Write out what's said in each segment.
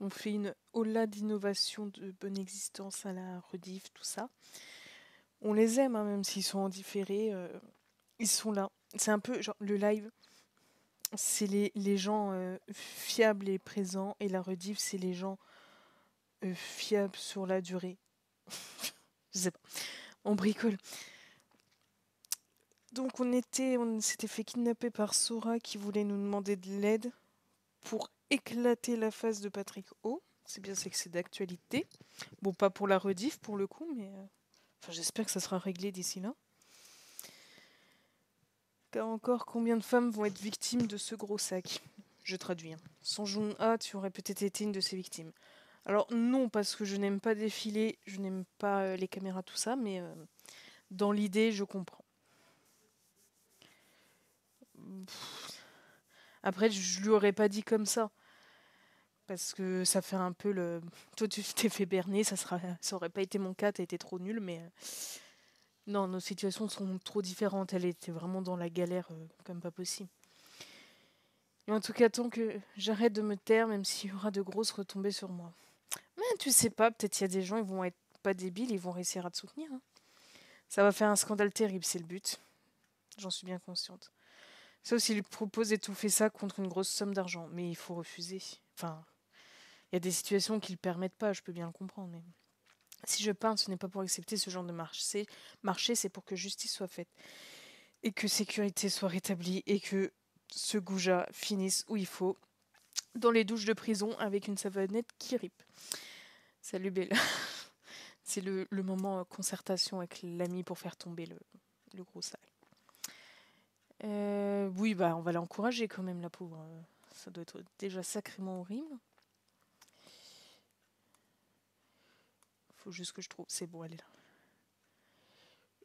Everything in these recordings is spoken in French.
On fait une aula d'innovation de bonne existence à la rediff, tout ça. On les aime, hein, même s'ils sont en différé, ils sont là. C'est un peu genre le live, c'est les gens fiables et présents, et la rediff, c'est les gens fiables sur la durée. Je sais pas. On bricole. Donc on s'était fait kidnapper par Sora qui voulait nous demander de l'aide pour éclater la face de Patrick O. C'est bien, c'est que c'est d'actualité. Bon, pas pour la rediff pour le coup, mais enfin, j'espère que ça sera réglé d'ici là. Car encore, combien de femmes vont être victimes de ce gros sac? Je traduis. Hein. Son Jun-A, tu aurais peut-être été une de ces victimes. Alors non, parce que je n'aime pas défiler, je n'aime pas les caméras, tout ça, mais dans l'idée, je comprends. Après, je lui aurais pas dit comme ça. Parce que ça fait un peu le. Toi, tu t'es fait berner, ça aurait pas été mon cas, t'as été trop nul, mais. Non, nos situations sont trop différentes. Elle était vraiment dans la galère comme pas possible. Et en tout cas, tant que j'arrête de me taire, même s'il y aura de grosses retombées sur moi. Mais tu sais pas, peut-être il y a des gens, ils vont être pas débiles, ils vont réussir à te soutenir. Hein. Ça va faire un scandale terrible, c'est le but. J'en suis bien consciente. Sauf s'il propose d'étouffer ça contre une grosse somme d'argent. Mais il faut refuser. Enfin, il y a des situations qui le permettent pas, je peux bien le comprendre. Mais si je peins, ce n'est pas pour accepter ce genre de marché, c'est pour que justice soit faite. Et que sécurité soit rétablie. Et que ce goujat finisse où il faut. Dans les douches de prison avec une savonnette qui ripe. Salut Bella. C'est le moment concertation avec l'ami pour faire tomber le gros sac. Oui, bah on va l'encourager quand même, la pauvre. Ça doit être déjà sacrément horrible. Faut juste que je trouve. C'est bon, elle est là.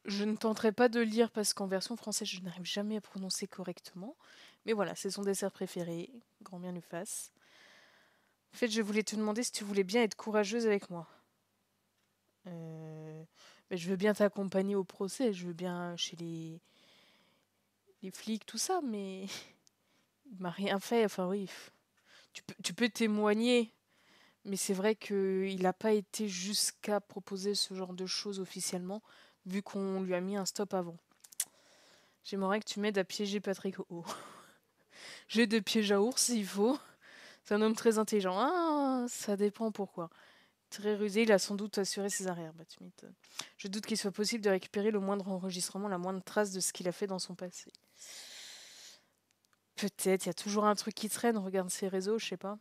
Je ne tenterai pas de lire parce qu'en version française, je n'arrive jamais à prononcer correctement. Mais voilà, c'est son dessert préféré. Grand bien lui fasse. En fait, je voulais te demander si tu voulais bien être courageuse avec moi. Mais je veux bien t'accompagner au procès. Je veux bien chez les flics, tout ça. Mais il m'a rien fait. Enfin, oui. Tu peux témoigner. Mais c'est vrai qu'il n'a pas été jusqu'à proposer ce genre de choses officiellement, vu qu'on lui a mis un stop avant. J'aimerais que tu m'aides à piéger Patrick O. J'ai des pièges à ours s'il faut. C'est un homme très intelligent. Ah, ça dépend pourquoi. Très rusé, il a sans doute assuré ses arrières. Bah, tu m'étonnes. Je doute qu'il soit possible de récupérer le moindre enregistrement, la moindre trace de ce qu'il a fait dans son passé. Peut-être, il y a toujours un truc qui traîne, regarde ses réseaux, je sais pas.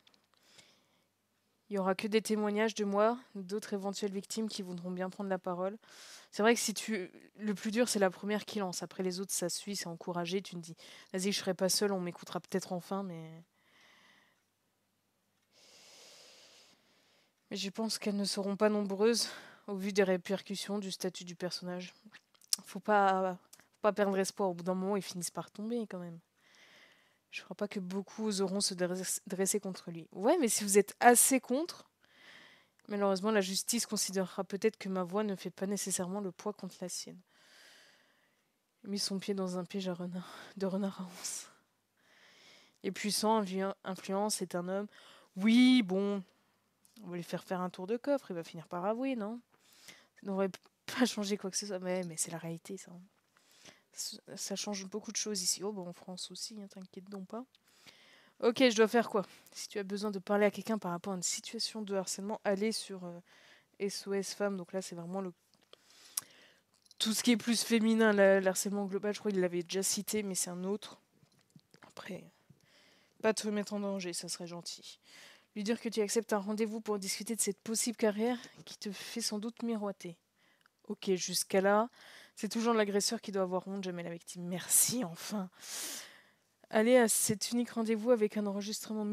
Il y aura que des témoignages de moi, d'autres éventuelles victimes qui voudront bien prendre la parole. C'est vrai que si tu. Le plus dur, c'est la première qui lance. Après, les autres, ça suit, c'est encouragé. Tu te dis, vas-y, je serai pas seule, on m'écoutera peut-être enfin, mais. Mais je pense qu'elles ne seront pas nombreuses au vu des répercussions du statut du personnage. Faut pas perdre espoir. Au bout d'un moment, ils finissent par tomber quand même. Je crois pas que beaucoup oseront se dresser contre lui. Ouais, mais si vous êtes assez contre, malheureusement, la justice considérera peut-être que ma voix ne fait pas nécessairement le poids contre la sienne. Il a mis son pied dans un piège de renard à once. Et puissant, influent, c'est un homme. Oui, bon, on va lui faire un tour de coffre, il va finir par avouer, non? Ça n'aurait pas changé quoi que ce soit, mais c'est la réalité, ça. Ça change beaucoup de choses ici. Oh, bon, en France aussi, hein, t'inquiète donc pas. Ok, je dois faire quoi? Si tu as besoin de parler à quelqu'un par rapport à une situation de harcèlement, allez sur SOS Femmes. Donc là, c'est vraiment tout ce qui est plus féminin, le harcèlement global. Je crois qu'il l'avait déjà cité, mais c'est un autre. Après, pas te mettre en danger, ça serait gentil. Lui dire que tu acceptes un rendez-vous pour discuter de cette possible carrière qui te fait sans doute miroiter. Ok, jusqu'à là, c'est toujours l'agresseur qui doit avoir honte, jamais la victime. Merci, enfin. Aller à cet unique rendez-vous avec un enregistreur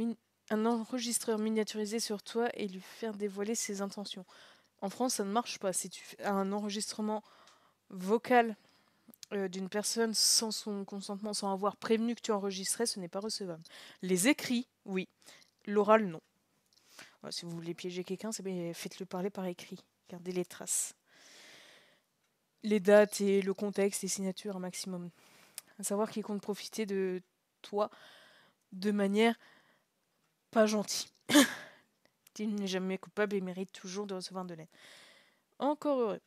miniaturisé sur toi et lui faire dévoiler ses intentions. En France, ça ne marche pas. Si tu fais un enregistrement vocal d'une personne sans son consentement, sans avoir prévenu que tu enregistrais, ce n'est pas recevable. Les écrits, oui. L'oral, non. Ouais, si vous voulez piéger quelqu'un, faites-le parler par écrit. Gardez les traces. Les dates et le contexte, les signatures un maximum. À savoir qu'ils comptent profiter de toi de manière pas gentille. victime n'est jamais coupable et mérite toujours de recevoir de l'aide. Encore heureux.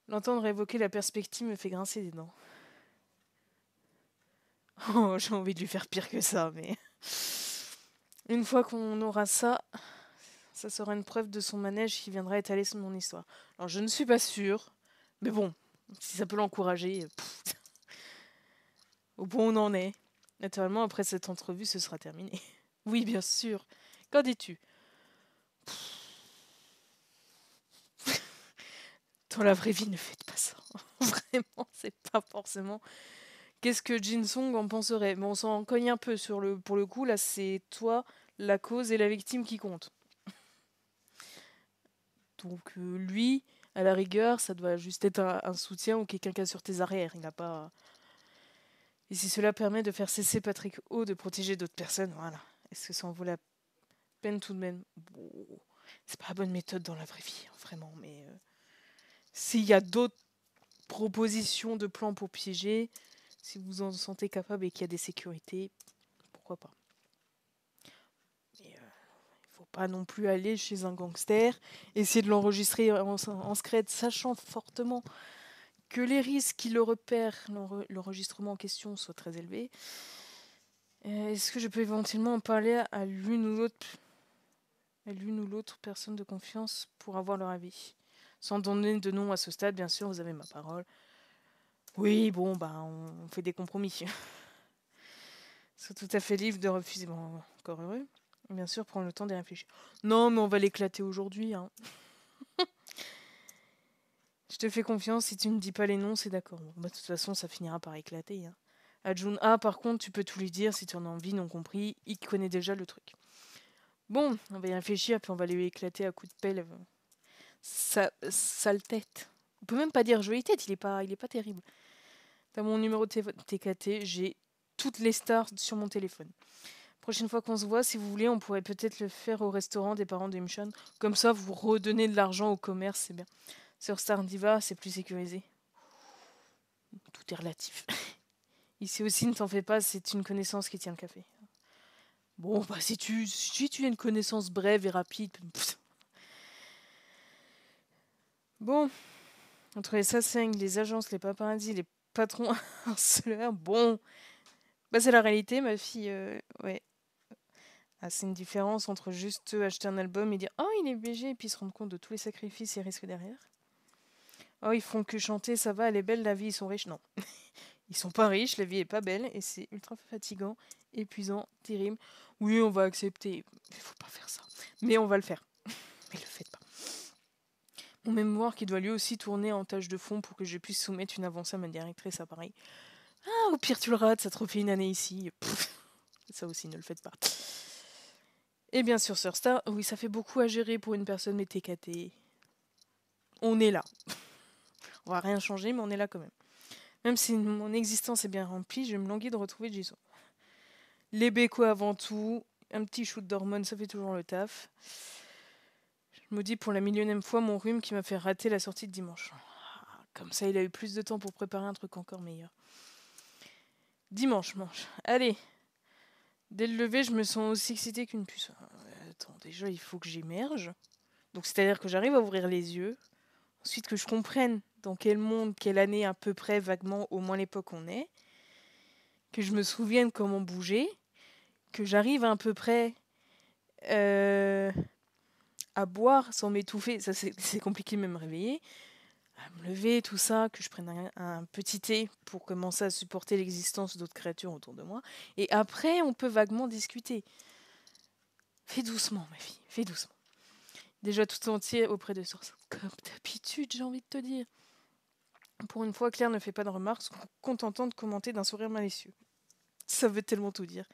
L'entendre évoquer la perspective me fait grincer des dents. Oh, j'ai envie de lui faire pire que ça, mais... Une fois qu'on aura ça, ça sera une preuve de son manège qui viendra étaler mon histoire. Alors, je ne suis pas sûre, mais bon, si ça peut l'encourager, au point où on en est. Naturellement, après cette entrevue, ce sera terminé. Oui, bien sûr. Qu'en dis-tu? Dans la vraie vie, ne faites pas ça. Vraiment, c'est pas forcément... Qu'est-ce que Jin Song en penserait? Bon, on s'en cogne un peu pour le coup, là, c'est toi, la cause et la victime qui comptent. Donc lui, à la rigueur, ça doit juste être un soutien ou quelqu'un qui est sur tes arrières. Il n'a pas... Et si cela permet de faire cesser Patrick O de protéger d'autres personnes, voilà. Est-ce que ça en vaut la peine tout de même? Bon, c'est pas la bonne méthode dans la vraie vie, hein, vraiment, mais... S'il y a d'autres propositions de plans pour piéger, si vous en sentez capable et qu'il y a des sécurités, pourquoi pas. Mais faut pas non plus aller chez un gangster, essayer de l'enregistrer en secret, sachant fortement que les risques qu'il le repère, l'enregistrement en question, soient très élevés. Est-ce que je peux éventuellement en parler à l'une ou l'autre personne de confiance pour avoir leur avis? Sans donner de nom à ce stade, bien sûr, vous avez ma parole. Oui, bon, bah, on fait des compromis. Sont tout à fait libre de refuser. Bon, encore heureux. Bien sûr, prendre le temps d'y réfléchir. Non, mais on va l'éclater aujourd'hui. Hein. Je te fais confiance. Si tu ne dis pas les noms, c'est d'accord. Bon, bah, de toute façon, ça finira par éclater. Hein. À Jun A, par contre, tu peux tout lui dire si tu en as envie, non compris. Il connaît déjà le truc. Bon, on va y réfléchir, puis on va lui éclater à coups de pelle. Sale tête. On peut même pas dire jolie tête, il est pas terrible. T'as mon numéro de TKT, j'ai toutes les stars sur mon téléphone. Prochaine fois qu'on se voit, si vous voulez, on pourrait peut-être le faire au restaurant des parents d'Imshon. Comme ça, vous redonnez de l'argent au commerce, c'est bien. Sur Star Diva, c'est plus sécurisé. Tout est relatif. Ici aussi, ne t'en fais pas, c'est une connaissance qui tient le café. Bon, bah si tu as une connaissance brève et rapide... Bon, entre les sasseng, les agences, les paparazzis, les patrons harceleurs, bon... Bah c'est la réalité, ma fille, ouais. Ah, c'est une différence entre juste acheter un album et dire « Oh, il est BG » et puis se rendre compte de tous les sacrifices et risques derrière. Oh, ils font que chanter, ça va, elle est belle, la vie, ils sont riches. Non. Ils sont pas riches, la vie est pas belle et c'est ultra fatigant, épuisant, terrible. Oui, on va accepter. Il faut pas faire ça. Mais on va le faire. Mais le faites pas. Mon mémoire qui doit lui aussi tourner en tâche de fond pour que je puisse soumettre une avancée à ma directrice, ça pareil. Ah, au pire, tu le rates, ça te refait une année ici. Pff, ça aussi, ne le faites pas. Et bien sûr, Sir Star, oui, ça fait beaucoup à gérer pour une personne, mais TKT. On est là. On va rien changer, mais on est là quand même. Même si mon existence est bien remplie, je me languis de retrouver Jason. Les bécos avant tout, un petit shoot d'hormones, ça fait toujours le taf. Je me dis pour la millionième fois mon rhume qui m'a fait rater la sortie de dimanche. Comme ça, il a eu plus de temps pour préparer un truc encore meilleur. Dimanche, manche. Allez. Dès le lever, je me sens aussi excitée qu'une puce. Attends, déjà, il faut que j'émerge. Donc, c'est-à-dire que j'arrive à ouvrir les yeux. Ensuite, que je comprenne dans quel monde, quelle année, à peu près, vaguement, au moins l'époque où on est. Que je me souvienne comment bouger. Que j'arrive à peu près à boire sans m'étouffer. Ça, c'est compliqué de me réveiller. À me lever, tout ça. Que je prenne un petit thé pour commencer à supporter l'existence d'autres créatures autour de moi. Et après, on peut vaguement discuter. Fais doucement, ma fille. Fais doucement. Déjà tout entier auprès de sources. Comme d'habitude, j'ai envie de te dire. Pour une fois, Claire ne fait pas de remarques, se contentant de commenter d'un sourire malicieux. Ça veut tellement tout dire.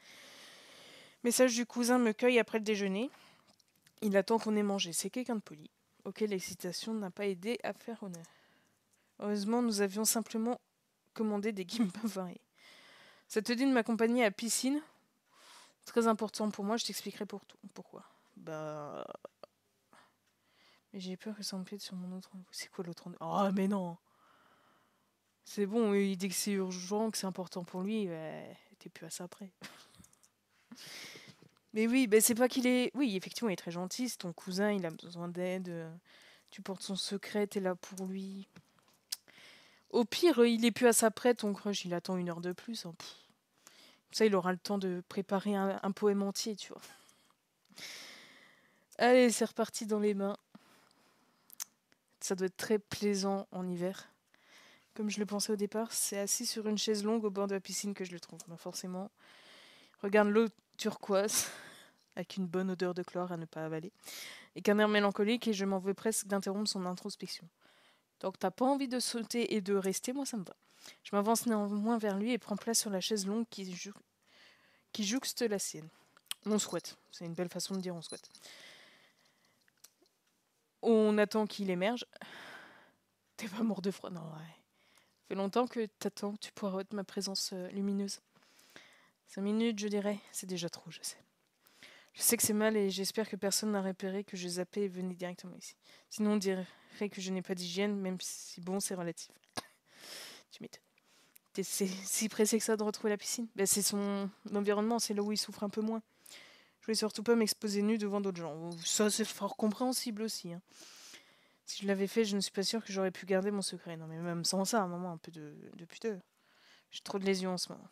Message du cousin me cueille après le déjeuner. Il attend qu'on ait mangé. C'est quelqu'un de poli, auquel l'excitation n'a pas aidé à faire honneur. Heureusement, nous avions simplement commandé des gimbals variés. Ça te dit de m'accompagner à la piscine? Très important pour moi, je t'expliquerai pourquoi. Bah... Mais j'ai peur que ça empiète sur mon autre rendez-vous. C'est quoi l'autre rendez-vous? Oh, mais non! C'est bon, il dit que c'est urgent, que c'est important pour lui, t'es plus à ça après. Mais oui, ben c'est pas qu'il est... Oui, effectivement, il est très gentil, c'est ton cousin, il a besoin d'aide. Tu portes son secret, t'es là pour lui. Au pire, il est plus à sa prête, ton crush, il attend 1 heure de plus, hein. Pff. Ça, il aura le temps de préparer un poème entier, tu vois. Allez, c'est reparti dans les mains. Ça doit être très plaisant en hiver. Comme je le pensais au départ, c'est assis sur une chaise longue au bord de la piscine que je le trouve. Ben forcément, regarde l'eau turquoise, avec une bonne odeur de chlore à ne pas avaler, et qu'un air mélancolique, et je m'en veux presque d'interrompre son introspection. Donc t'as pas envie de sauter et de rester, moi ça me va. Je m'avance néanmoins vers lui et prends place sur la chaise longue qui jouxte la sienne. On souhaite, c'est une belle façon de dire on souhaite. On attend qu'il émerge. T'es pas mort de froid, non, ouais. Ça fait longtemps que t'attends, tu pourras de ma présence lumineuse. 5 minutes, je dirais, c'est déjà trop, je sais. Je sais que c'est mal et j'espère que personne n'a repéré que je zappais et venais directement ici. Sinon, on dirait que je n'ai pas d'hygiène, même si bon, c'est relatif. Tu m'étonnes. T'es si pressé que ça de retrouver la piscine? Ben, c'est son environnement, c'est là où il souffre un peu moins. Je voulais surtout pas m'exposer nu devant d'autres gens. Ça, c'est fort compréhensible aussi, hein. Si je l'avais fait, je ne suis pas sûre que j'aurais pu garder mon secret. Non, mais même sans ça, à un moment, un peu de pudeur. J'ai trop de lésions en ce moment.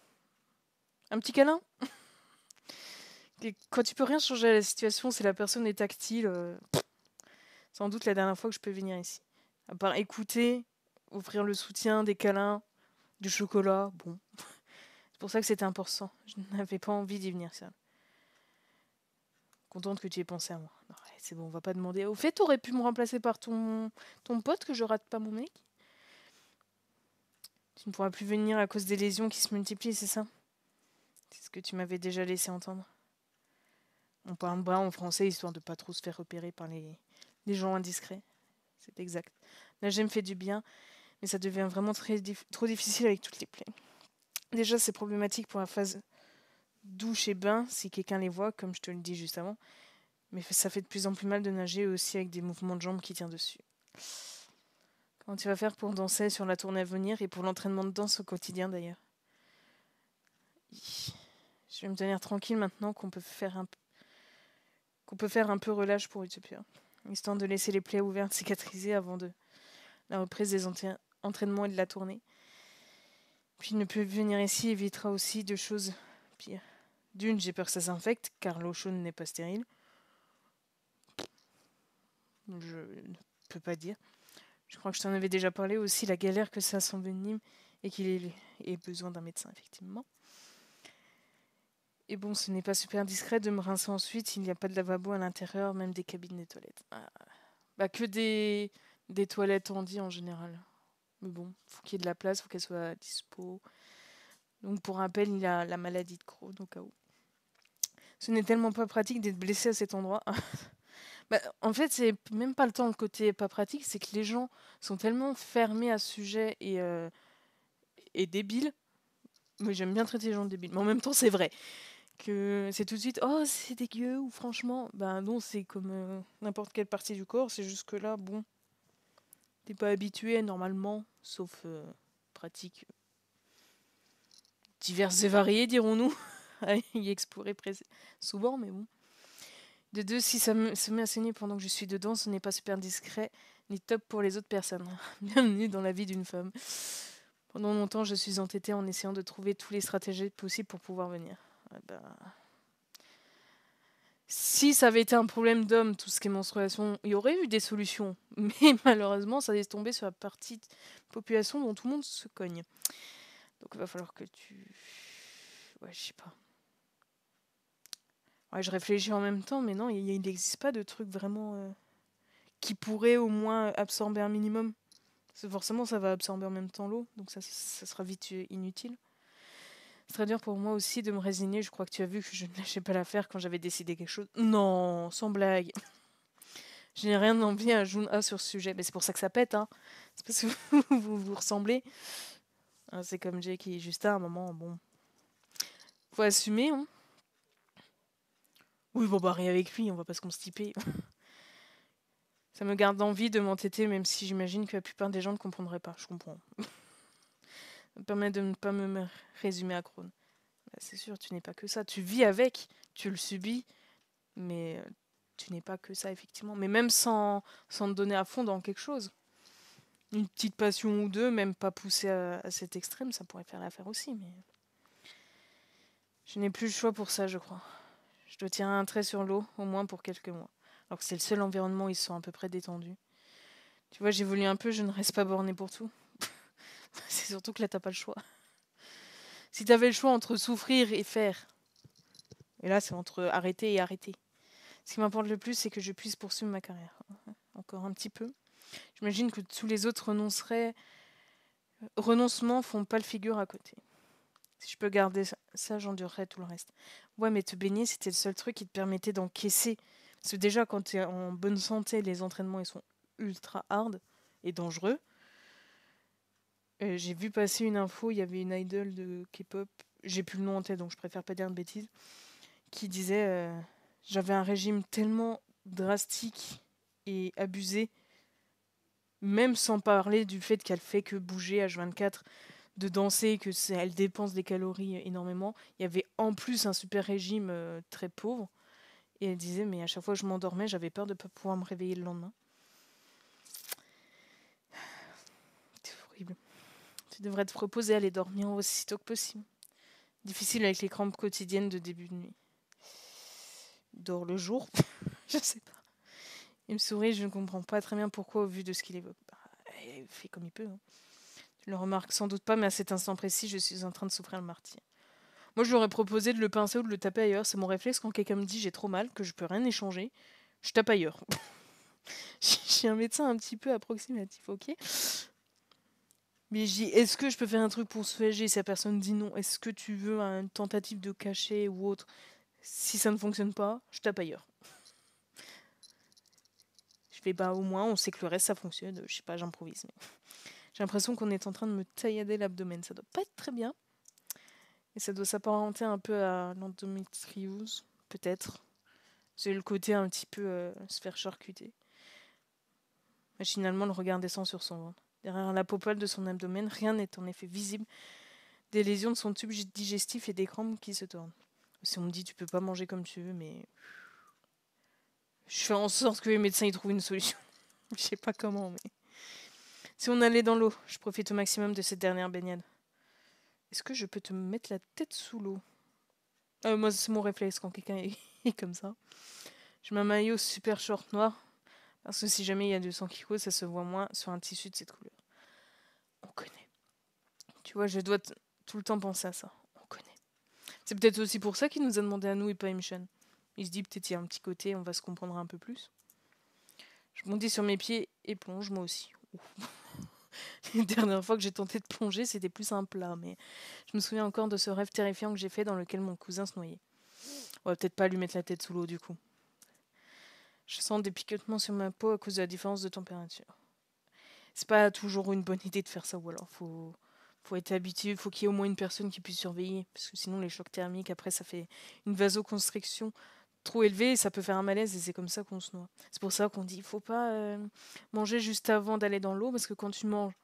Un petit câlin? Et quand tu peux rien changer à la situation, si la personne est tactile, sans doute la dernière fois que je peux venir ici. À part écouter, offrir le soutien, des câlins, du chocolat, bon. C'est pour ça que c'était important. Je n'avais pas envie d'y venir seule. Contente que tu aies pensé à moi. Non, ouais, c'est bon, on va pas demander. Au fait, t'aurais pu me remplacer par ton pote que je rate pas mon mec? Tu ne pourras plus venir à cause des lésions qui se multiplient, c'est ça? C'est ce que tu m'avais déjà laissé entendre. On parle bas en français histoire de pas trop se faire repérer par les gens indiscrets. C'est exact. Nager me fait du bien, mais ça devient vraiment trop difficile avec toutes les plaies. Déjà, c'est problématique pour la phase douche et bain si quelqu'un les voit, comme je te le dis juste avant. Mais ça fait de plus en plus mal de nager aussi avec des mouvements de jambes qui tirent dessus. Comment tu vas faire pour danser sur la tournée à venir et pour l'entraînement de danse au quotidien d'ailleurs? Je vais me tenir tranquille maintenant qu'on peut faire un peu relâche pour Utopia, histoire de laisser les plaies ouvertes cicatriser avant de la reprise des entraînements et de la tournée. Puis ne plus venir ici évitera aussi 2 choses pires. D'une, j'ai peur que ça s'infecte, car l'eau chaude n'est pas stérile. Je ne peux pas dire. Je crois que je t'en avais déjà parlé aussi, la galère que ça s'envenime et qu'il ait besoin d'un médecin, effectivement. Et bon, ce n'est pas super discret de me rincer ensuite, il n'y a pas de lavabo à l'intérieur, même des cabines des toilettes. Bah, que des toilettes handy en général. Mais bon, faut qu'il y ait de la place, faut qu'elle soit dispo. Donc pour rappel, il a la maladie de Crohn au cas où. Ce n'est tellement pas pratique d'être blessé à cet endroit. Bah, en fait, c'est même pas le temps le côté pas pratique, c'est que les gens sont tellement fermés à ce sujet et débiles. Mais j'aime bien traiter les gens de débiles. Mais en même temps, c'est vrai que c'est tout de suite oh c'est dégueu ou franchement bah non c'est comme n'importe quelle partie du corps, c'est juste que là bon t'es pas habitué normalement sauf pratiques diverses et variées dirons-nous à y explorer souvent mais bon. De deux, si se met à saigner pendant que je suis dedans, ce n'est pas super discret ni top pour les autres personnes. Bienvenue dans la vie d'une femme. Pendant longtemps je suis entêtée en essayant de trouver tous les stratégies possibles pour pouvoir venir. Bah si ça avait été un problème d'homme, tout ce qui est menstruation, il y aurait eu des solutions. Mais malheureusement, ça est tombé sur la partie de population dont tout le monde se cogne. Donc il va falloir que tu... Ouais, je sais pas. Ouais, je réfléchis en même temps, mais non, il n'existe pas de truc vraiment qui pourrait au moins absorber un minimum. Parce que forcément, ça va absorber en même temps l'eau, donc ça sera vite inutile. C'est très dur pour moi aussi de me résigner. Je crois que tu as vu que je ne lâchais pas l'affaire quand j'avais décidé quelque chose. Non, sans blague. Je n'ai rien envie à Jun-A sur ce sujet. Mais c'est pour ça que ça pète, hein. C'est parce que vous ressemblez. Hein, c'est comme Jake et Justin à un moment, bon. Faut assumer, hein. Oui, bon, bah, rien avec lui, on va pas se constiper. Ça me garde envie de m'entêter, même si j'imagine que la plupart des gens ne comprendraient pas. Je comprends. Ça me permet de ne pas me résumer à Crohn. Bah, c'est sûr, tu n'es pas que ça. Tu vis avec. tu le subis, mais tu n'es pas que ça, effectivement. Mais même sans te donner à fond dans quelque chose, une petite passion ou deux, même pas poussée à cet extrême, ça pourrait faire l'affaire aussi, mais je n'ai plus le choix pour ça, je crois. Je dois tirer un trait sur l'eau, au moins pour quelques mois. Alors que c'est le seul environnement où ils sont à peu près détendus. Tu vois, j'évolue un peu, je ne reste pas borné pour tout. C'est surtout que là, t'as pas le choix. Si t'avais le choix entre souffrir et faire, et là, c'est entre arrêter et arrêter. Ce qui m'importe le plus, c'est que je puisse poursuivre ma carrière. Encore un petit peu. J'imagine que tous les autres renoncements font pas le figure à côté. Si je peux garder ça, j'endurerais tout le reste. Ouais, mais te baigner, c'était le seul truc qui te permettait d'encaisser. Parce que déjà, quand tu es en bonne santé, les entraînements, ils sont ultra hard et dangereux. J'ai vu passer une info, il y avait une idol de K-pop, j'ai plus le nom en tête, donc je préfère pas dire de bêtises, qui disait j'avais un régime tellement drastique et abusé, même sans parler du fait qu'elle fait que bouger H24, de danser, elle dépense des calories énormément. Il y avait en plus un super régime très pauvre. Et elle disait, mais à chaque fois que je m'endormais, j'avais peur de ne pas pouvoir me réveiller le lendemain. C'est horrible. Tu devrais te reposer, aller dormir aussitôt que possible. Difficile avec les crampes quotidiennes de début de nuit. Dors le jour, je sais pas. Il me sourit, je ne comprends pas très bien pourquoi au vu de ce qu'il évoque. Il fait comme il peut. Hein. Tu le remarques sans doute pas, mais à cet instant précis, je suis en train de souffrir le martyre. Moi, je lui aurais proposé de le pincer ou de le taper ailleurs. C'est mon réflexe quand quelqu'un me dit j'ai trop mal, que je peux rien échanger. Je tape ailleurs. J'ai un médecin un petit peu approximatif, ok. Mais je dis, est-ce que je peux faire un truc pour soulager? Si la personne dit non, est-ce que tu veux une tentative de cachet ou autre? Si ça ne fonctionne pas, je tape ailleurs. Je fais bah au moins, on sait que le reste ça fonctionne. Je sais pas, j'improvise. Mais... J'ai l'impression qu'on est en train de me taillader l'abdomen. Ça doit pas être très bien. Et ça doit s'apparenter un peu à l'endométriose, peut-être. C'est le côté un petit peu se faire charcuter. Machinalement, le regard descend sur son ventre. Derrière la popole de son abdomen, rien n'est en effet visible. Des lésions de son tube digestif et des crampes qui se tordent. Si on me dit tu peux pas manger comme tu veux, mais je fais en sorte que les médecins y trouvent une solution. Je sais pas comment, mais si on allait dans l'eau, je profite au maximum de cette dernière baignade. Est-ce que je peux te mettre la tête sous l'eau? Moi, c'est mon réflexe quand quelqu'un est comme ça. Je mets un maillot super short noir. Parce que si jamais il y a du sang qui coule, ça se voit moins sur un tissu de cette couleur. On connaît. Tu vois, je dois tout le temps penser à ça. On connaît. C'est peut-être aussi pour ça qu'il nous a demandé à nous et pas Imshan. Il se dit peut-être qu'il y a un petit côté, on va se comprendre un peu plus. Je bondis sur mes pieds et plonge moi aussi. La dernière fois que j'ai tenté de plonger, c'était plus un plat, mais je me souviens encore de ce rêve terrifiant que j'ai fait dans lequel mon cousin se noyait. On va peut-être pas lui mettre la tête sous l'eau du coup. Je sens des picotements sur ma peau à cause de la différence de température. C'est pas toujours une bonne idée de faire ça, ou alors faut être habitué, faut qu'il y ait au moins une personne qui puisse surveiller, parce que sinon les chocs thermiques, après ça fait une vasoconstriction trop élevée et ça peut faire un malaise et c'est comme ça qu'on se noie. C'est pour ça qu'on dit il faut pas manger juste avant d'aller dans l'eau, parce que quand tu manges,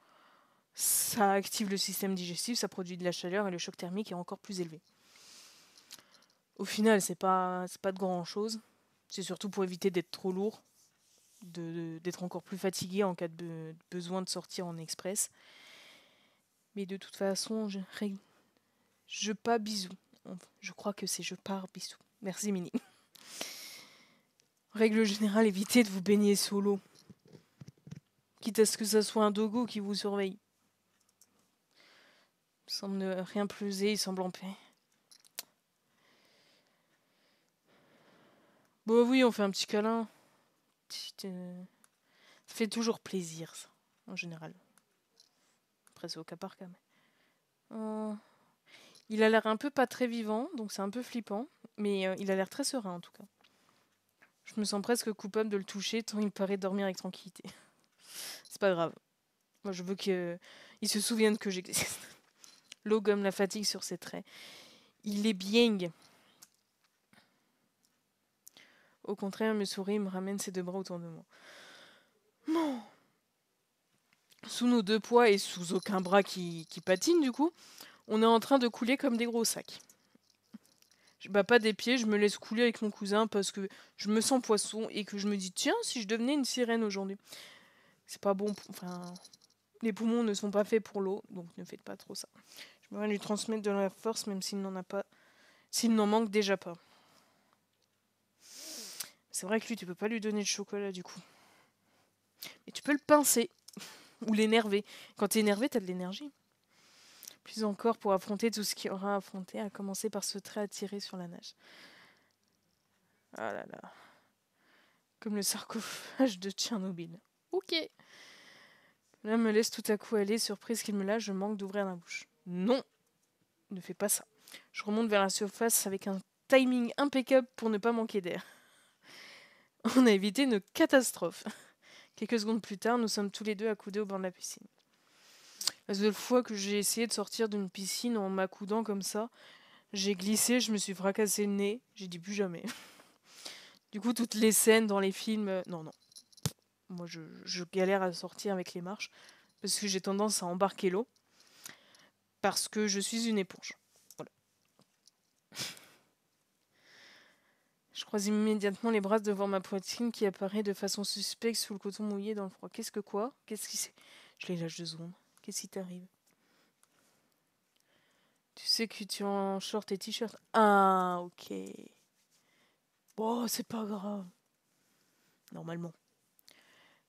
ça active le système digestif, ça produit de la chaleur et le choc thermique est encore plus élevé. Au final, c'est pas de grand chose. C'est surtout pour éviter d'être trop lourd, d'être encore plus fatigué en cas de besoin de sortir en express. Mais de toute façon, je pars bisous. Je crois que c'est je pars bisous. Merci Mini. Règle générale, évitez de vous baigner sous l'eau. Quitte à ce que ça soit un dogo qui vous surveille. Il semble ne rien peser, il semble en paix. Bon oui, on fait un petit câlin. Ça fait toujours plaisir, ça, en général. Après, c'est au cas par cas. Mais... Il a l'air un peu pas très vivant, donc c'est un peu flippant. Mais il a l'air très serein, en tout cas. Je me sens presque coupable de le toucher, tant il paraît dormir avec tranquillité. C'est pas grave. Moi, je veux qu'il se souvienne que j'existe. L'eau gomme la fatigue sur ses traits. Il est bien. Au contraire, me sourit, me ramène ses deux bras autour de moi. Non. Sous nos deux poids et sous aucun bras qui patine, du coup, on est en train de couler comme des gros sacs. Je bats pas des pieds, je me laisse couler avec mon cousin parce que je me sens poisson et que je me dis tiens, si je devenais une sirène aujourd'hui. C'est pas bon, enfin, les poumons ne sont pas faits pour l'eau, donc ne faites pas trop ça. Je vais lui transmettre de la force même s'il n'en a pas, s'il n'en manque déjà pas. C'est vrai que lui, tu peux pas lui donner de chocolat du coup. Mais tu peux le pincer ou l'énerver. Quand t'es énervé, t'as de l'énergie. Plus encore pour affronter tout ce qu'il y aura à affronter, à commencer par ce trait attiré sur la nage. Ah là là. Comme le sarcophage de Tchernobyl. Ok. Là, me laisse tout à coup aller, surprise qu'il me lâche, je manque d'ouvrir la bouche. Non, ne fais pas ça. Je remonte vers la surface avec un timing impeccable pour ne pas manquer d'air. On a évité une catastrophe. Quelques secondes plus tard, nous sommes tous les deux accoudés au bord de la piscine. La seule fois que j'ai essayé de sortir d'une piscine en m'accoudant comme ça, j'ai glissé, je me suis fracassé le nez, j'ai dit plus jamais. Du coup, toutes les scènes dans les films, non, non. Moi, je galère à sortir avec les marches parce que j'ai tendance à embarquer l'eau parce que je suis une éponge. Voilà. Je croise immédiatement les bras devant ma poitrine qui apparaît de façon suspecte sous le coton mouillé dans le froid. Qu'est-ce que quoi? Qu'est-ce qui c'est? Je les lâche 2 secondes. Qu'est-ce qui t'arrive? Tu sais que tu es en short et t-shirt. Ah, ok. Oh, c'est pas grave. Normalement.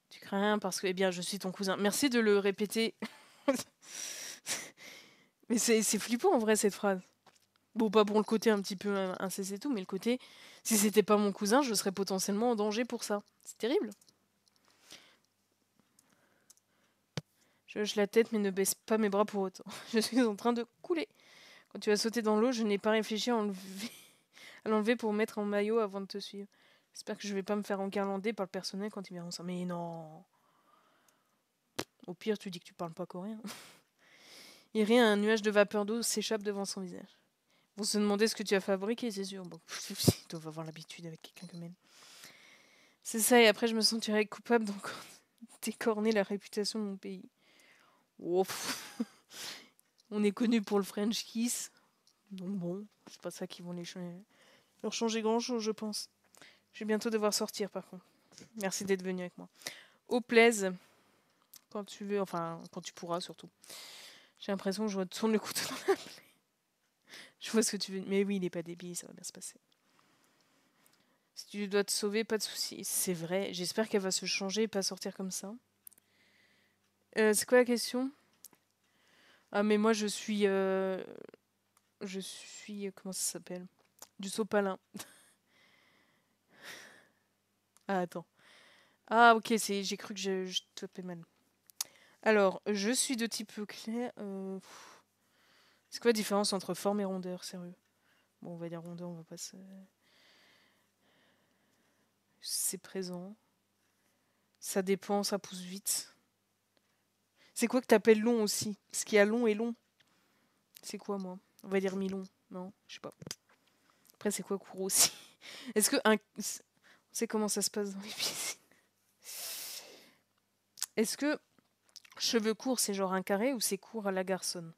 Tu crains rien parce que, eh bien, je suis ton cousin. Merci de le répéter. Mais c'est flippant en vrai cette phrase. Bon, pas pour le côté un petit peu inceste et tout, mais le côté, si c'était pas mon cousin, je serais potentiellement en danger pour ça. C'est terrible. Je hoche la tête mais ne baisse pas mes bras pour autant. Je suis en train de couler. Quand tu as sauté dans l'eau, je n'ai pas réfléchi à l'enlever pour mettre en maillot avant de te suivre. J'espère que je vais pas me faire enguirlander par le personnel quand ils verront ça. Mais non. Au pire, tu dis que tu parles pas coréen. Et rien, un nuage de vapeur d'eau s'échappe devant son visage. Ils vont se demander ce que tu as fabriqué, c'est sûr. Bon, ils doivent avoir l'habitude avec quelqu'un comme elle. C'est ça, et après je me sentirais coupable d'encore décorner la réputation de mon pays. Ouf. On est connu pour le French kiss. Donc bon, c'est pas ça qui vont leur changer grand chose, je pense. Je vais bientôt devoir sortir par contre. Merci d'être venu avec moi. Au plaise, quand tu veux, enfin quand tu pourras surtout. J'ai l'impression que je retourne le couteau dans la plaie. Je vois ce que tu veux. Mais oui, il est pas débile, ça va bien se passer. Si tu dois te sauver, pas de soucis. C'est vrai, j'espère qu'elle va se changer et pas sortir comme ça. C'est quoi la question? Ah mais moi je suis... comment ça s'appelle? Du sopalin. Ah attends. Ah ok, j'ai cru que je tapais mal. Alors, je suis de type clair. C'est quoi la différence entre forme et rondeur, sérieux? Bon, on va dire rondeur, on va pas se... C'est présent. Ça dépend, ça pousse vite. C'est quoi que t'appelles long aussi? Ce qui a long et long. C'est quoi, moi? On va dire mi-long. Non, je sais pas. Après, c'est quoi court aussi? Est-ce que un... On sait comment ça se passe dans les piscines. Est-ce que cheveux courts, c'est genre un carré ou c'est court à la garçonne?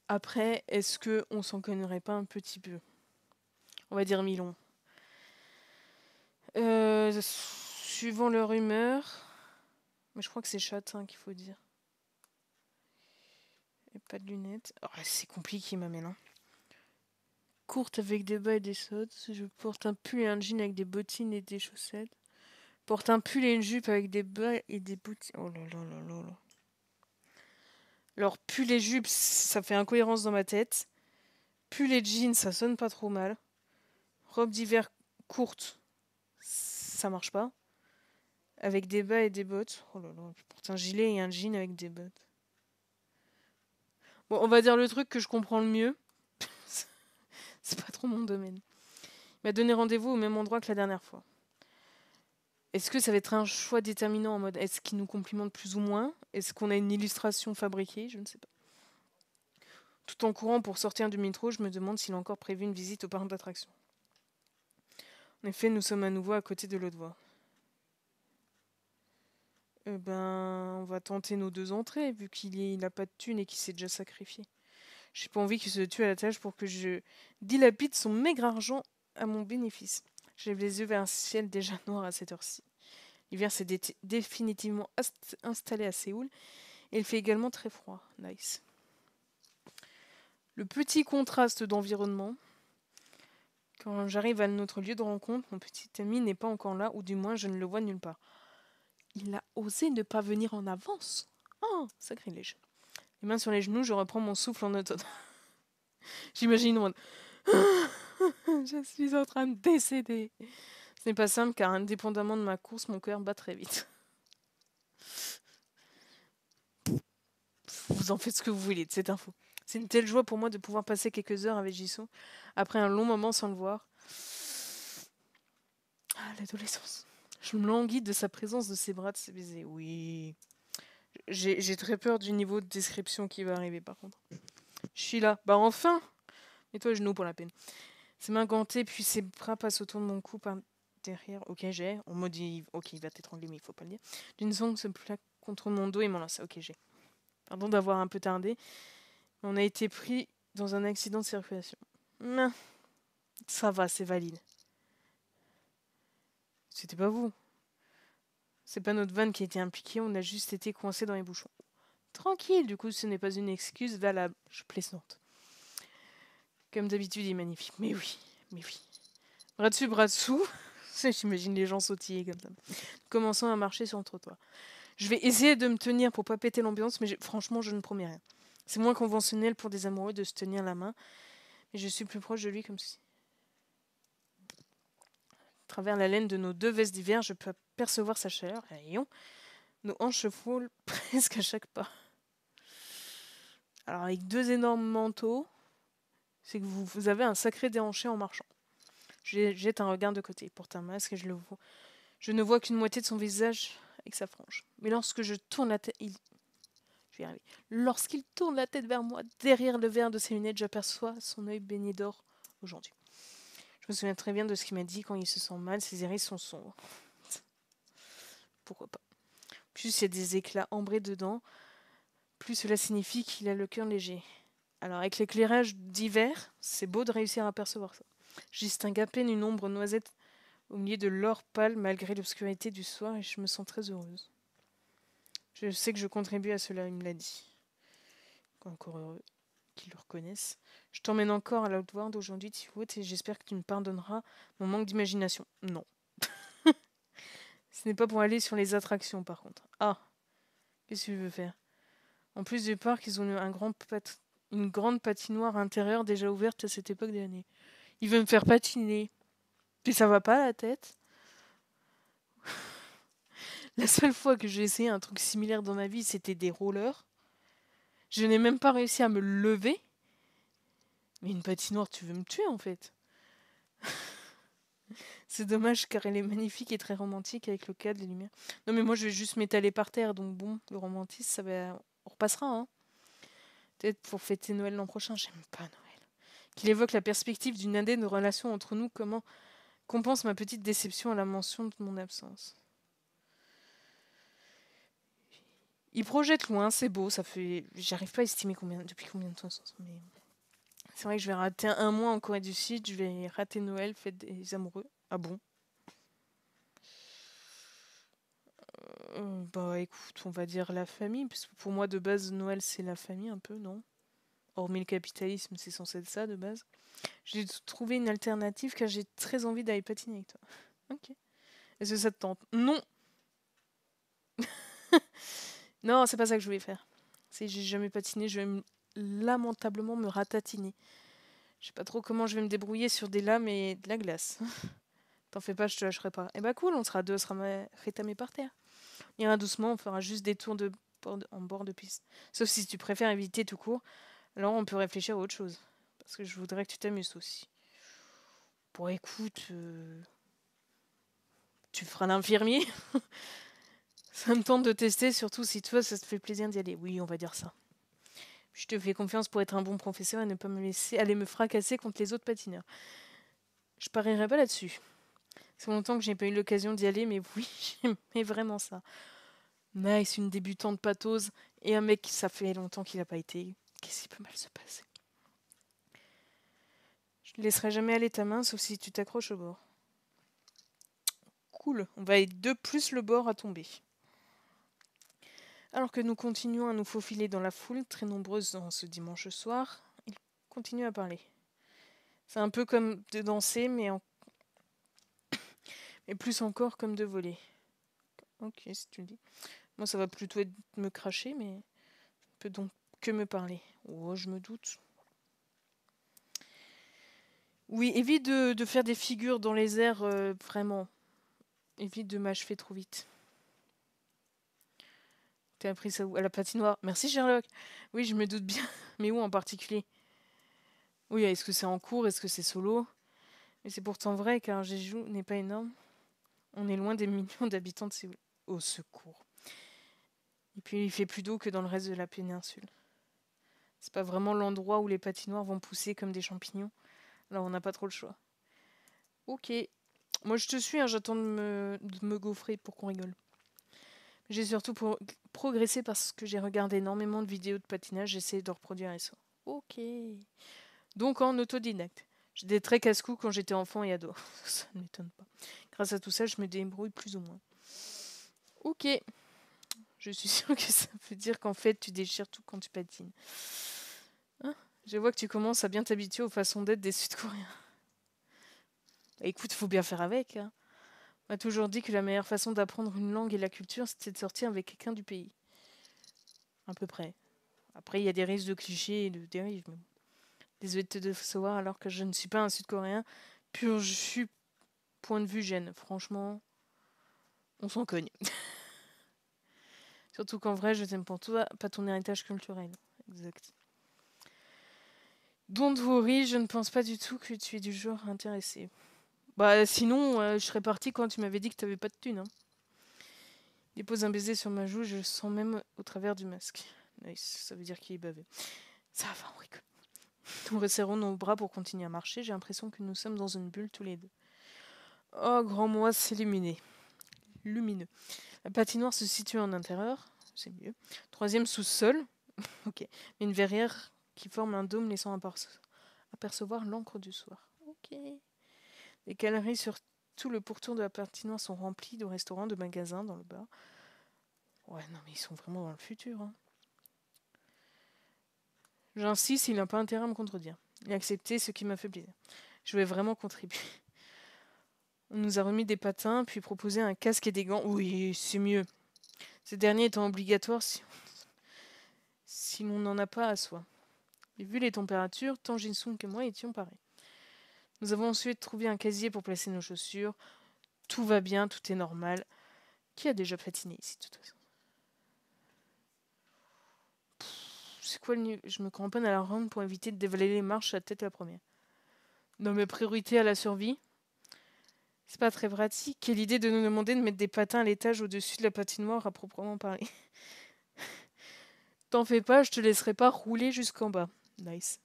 Après, est-ce que on s'en connerait pas un petit peu? On va dire mi-long. Suivant leur humeur. Mais je crois que c'est châtain qu'il faut dire. Et pas de lunettes. Oh, c'est compliqué, ma mère. Hein. Courte avec des bas et des sottes. Je porte un pull et un jean avec des bottines et des chaussettes. Porte un pull et une jupe avec des bas et des bottines. Oh là là là là là. Alors, pull et jupe, ça fait incohérence dans ma tête. Pull et jean, ça sonne pas trop mal. Robe d'hiver courte, ça marche pas. Avec des bas et des bottes. Oh là là, je porte un gilet et un jean avec des bottes. Bon, on va dire le truc que je comprends le mieux. C'est pas trop mon domaine. Il m'a donné rendez-vous au même endroit que la dernière fois. Est-ce que ça va être un choix déterminant en mode est-ce qu'il nous complimente plus ou moins? Est-ce qu'on a une illustration fabriquée? Je ne sais pas. Tout en courant pour sortir du métro, je me demande s'il a encore prévu une visite au parc d'attractions. En effet, nous sommes à nouveau à côté de l'autre voie. On va tenter nos 2 entrées, vu qu'il n'a pas de thune et qu'il s'est déjà sacrifié. J'ai pas envie qu'il se tue à la tâche pour que je dilapide son maigre argent à mon bénéfice. Je lève les yeux vers un ciel déjà noir à cette heure-ci. L'hiver s'est définitivement installé à Séoul et il fait également très froid. Nice. Le petit contraste d'environnement. Quand j'arrive à notre lieu de rencontre, mon petit ami n'est pas encore là, ou du moins je ne le vois nulle part. Il a osé ne pas venir en avance. Oh, sacrilège. Les mains sur les genoux, je reprends mon souffle en automne. J'imagine en mode je suis en train de décéder. Ce n'est pas simple car indépendamment de ma course, mon cœur bat très vite. Vous en faites ce que vous voulez de cette info. C'est une telle joie pour moi de pouvoir passer quelques heures avec Jisoo après un long moment sans le voir. Ah, l'adolescence. Je me languis de sa présence, de ses bras, de ses baisers. Oui. J'ai très peur du niveau de description qui va arriver par contre. Je suis là. Bah enfin. Mets-toi à genoux pour la peine. Ses mains gantées, puis ses bras passent autour de mon cou par derrière. Ok, j'ai. On m'a dit, ok, il va t'étrangler, mais il faut pas le dire. D'une sonde se plaque contre mon dos et m'enlace. Ok, j'ai. Pardon d'avoir un peu tardé. On a été pris dans un accident de circulation. Mais ça va, c'est valide. C'était pas vous. C'est pas notre van qui a été impliqué, on a juste été coincé dans les bouchons. Tranquille, du coup, ce n'est pas une excuse valable. Je plaisante. Comme d'habitude, il est magnifique. Mais oui, mais oui. Bras dessus, bras dessous. J'imagine les gens sautiller comme ça. Commençons à marcher sur le trottoir. Je vais essayer de me tenir pour pas péter l'ambiance, mais franchement, je ne promets rien. C'est moins conventionnel pour des amoureux de se tenir la main, mais je suis plus proche de lui comme si. À travers la laine de nos deux vestes d'hiver, je peux percevoir sa chaleur. Rayon. Nos hanches se frôlent presque à chaque pas. Alors, avec deux énormes manteaux, c'est que vous avez un sacré déhanché en marchant. Je jette un regard de côté. Il porte un masque et je ne vois qu'une moitié de son visage avec sa frange. Mais lorsque je tourne la tête, je vais y arriver. Lorsqu'il tourne la tête vers moi, derrière le verre de ses lunettes, j'aperçois son œil baigné d'or aujourd'hui. Je me souviens très bien de ce qu'il m'a dit quand il se sent mal, ses iris sont sombres. Pourquoi pas. Plus il y a des éclats ambrés dedans, plus cela signifie qu'il a le cœur léger. Alors avec l'éclairage d'hiver, c'est beau de réussir à percevoir ça. Je distingue à peine une ombre noisette au milieu de l'or pâle malgré l'obscurité du soir et je me sens très heureuse. Je sais que je contribue à cela, il me l'a dit. Encore heureux qu'ils le reconnaissent. Je t'emmène encore à l'Outward aujourd'hui, Thibaut, et j'espère que tu me pardonneras mon manque d'imagination. Non. Ce n'est pas pour aller sur les attractions, par contre. Ah, qu'est-ce que tu veux faire? En plus du parc, ils ont eu une grande patinoire intérieure déjà ouverte à cette époque de l'année. Il veut me faire patiner. Puis ça va pas la tête? La seule fois que j'ai essayé un truc similaire dans ma vie, c'était des rollers. Je n'ai même pas réussi à me lever. Mais une patinoire, tu veux me tuer en fait. C'est dommage car elle est magnifique et très romantique avec le cadre, les lumières. Non mais moi je vais juste m'étaler par terre, donc bon, le romantisme, ça va... On repassera, hein. Peut-être pour fêter Noël l'an prochain, j'aime pas Noël. Qu'il évoque la perspective d'une année de relation entre nous, comment compense ma petite déception à la mention de mon absence. Il projette loin, c'est beau, ça fait... J'arrive pas à estimer depuis combien de temps ça, mais... C'est vrai que je vais rater un mois en Corée du Sud, je vais rater Noël, fête des amoureux. Ah bon? Bah écoute, on va dire la famille, parce que pour moi de base Noël c'est la famille un peu, non? Hormis le capitalisme, c'est censé être ça de base. J'ai trouvé une alternative car j'ai très envie d'aller patiner avec toi. Ok. Est-ce que ça te tente? Non. Non, c'est pas ça que je voulais faire. Si j'ai jamais patiné, je vais lamentablement me ratatiner. Je sais pas trop comment je vais me débrouiller sur des lames et de la glace. T'en fais pas, je te lâcherai pas. Eh bah cool, on sera deux, on sera rétamés par terre. On ira doucement, on fera juste des tours en bord de piste. Sauf si tu préfères éviter tout court, alors on peut réfléchir à autre chose. Parce que je voudrais que tu t'amuses aussi. Bon écoute, tu feras l'infirmier. Ça me tente de tester, surtout si toi ça te fait plaisir d'y aller. Oui, on va dire ça. Je te fais confiance pour être un bon professeur et ne pas me laisser aller me fracasser contre les autres patineurs. Je parierai pas là-dessus. C'est longtemps que j'ai pas eu l'occasion d'y aller, mais oui, j'aimais vraiment ça. Nice, une débutante patose et un mec, ça fait longtemps qu'il a pas été. Qu'est-ce qui peut mal se passer? Je laisserai jamais aller ta main, sauf si tu t'accroches au bord. Cool, on va être de plus le bord à tomber. Alors que nous continuons à nous faufiler dans la foule, très nombreuse en ce dimanche soir, il continue à parler. C'est un peu comme de danser, mais plus encore comme de voler. Ok, si tu le dis. Moi, ça va plutôt être me cracher, mais peut donc que me parler. Oh, je me doute. Oui, évite de faire des figures dans les airs, vraiment. Évite de m'achever trop vite. T'as appris ça où? À la patinoire. Merci Sherlock. Oui, je me doute bien. Mais où en particulier? Oui, est-ce que c'est en cours? Est-ce que c'est solo? Mais c'est pourtant vrai, car Jeju n'est pas énorme. On est loin des millions d'habitants de Séoul. Au secours. Et puis il fait plus d'eau que dans le reste de la péninsule. C'est pas vraiment l'endroit où les patinoires vont pousser comme des champignons. Alors on n'a pas trop le choix. Ok. Moi je te suis, hein, j'attends de me gaufrer pour qu'on rigole. J'ai surtout progressé parce que j'ai regardé énormément de vidéos de patinage, j'ai essayé de reproduire ça. Ok. Donc en autodidacte. J'étais très casse-cou quand j'étais enfant et ado. Ça ne m'étonne pas. Grâce à tout ça, je me débrouille plus ou moins. Ok. Je suis sûre que ça veut dire qu'en fait, tu déchires tout quand tu patines. Hein? Je vois que tu commences à bien t'habituer aux façons d'être des Sud-Coréens. Écoute, faut bien faire avec. Hein. On m'a toujours dit que la meilleure façon d'apprendre une langue et la culture, c'était de sortir avec quelqu'un du pays. À peu près. Après, il y a des risques de clichés et de dérives. Mais bon. Désolé de te décevoir alors que je ne suis pas un Sud-Coréen. Pur jus, point de vue gêne. Franchement, on s'en cogne. Surtout qu'en vrai, je t'aime pour toi, pas ton héritage culturel. Exact. Don't worry, je ne pense pas du tout que tu es du genre intéressé. Bah sinon, je serais partie quand tu m'avais dit que tu n'avais pas de thune. Hein. Il pose un baiser sur ma joue, je le sens même au travers du masque. Nice, ça veut dire qu'il est bavé. Ça va, on rigole. Nous resserrons nos bras pour continuer à marcher, j'ai l'impression que nous sommes dans une bulle tous les deux. Oh, grand moi, c'est lumineux. La patinoire se situe en intérieur, c'est mieux. Troisième sous-sol, ok. Une verrière qui forme un dôme laissant apercevoir l'encre du soir. Ok. Les galeries sur tout le pourtour de la patinoire sont remplies de restaurants, de magasins dans le bas. Ouais, non, mais ils sont vraiment dans le futur. Hein. J'insiste, il n'a pas intérêt à me contredire. Il a accepté ce qui m'a fait plaisir. Je vais vraiment contribuer. On nous a remis des patins, puis proposé un casque et des gants. Oui, c'est mieux. Ces derniers étant obligatoires si l'on n'en a pas à soi. Et vu les températures, tant Jin-sung que moi étions pareils. Nous avons ensuite trouvé un casier pour placer nos chaussures. Tout va bien, tout est normal. Qui a déjà patiné ici, de toute façon? C'est quoi le niveau? Je me cramponne à la rampe pour éviter de dévaler les marches à tête la première. Non, mais priorité à la survie. C'est pas très pratique. Quelle idée de nous demander de mettre des patins à l'étage au-dessus de la patinoire à proprement parler. T'en fais pas, je te laisserai pas rouler jusqu'en bas. Nice.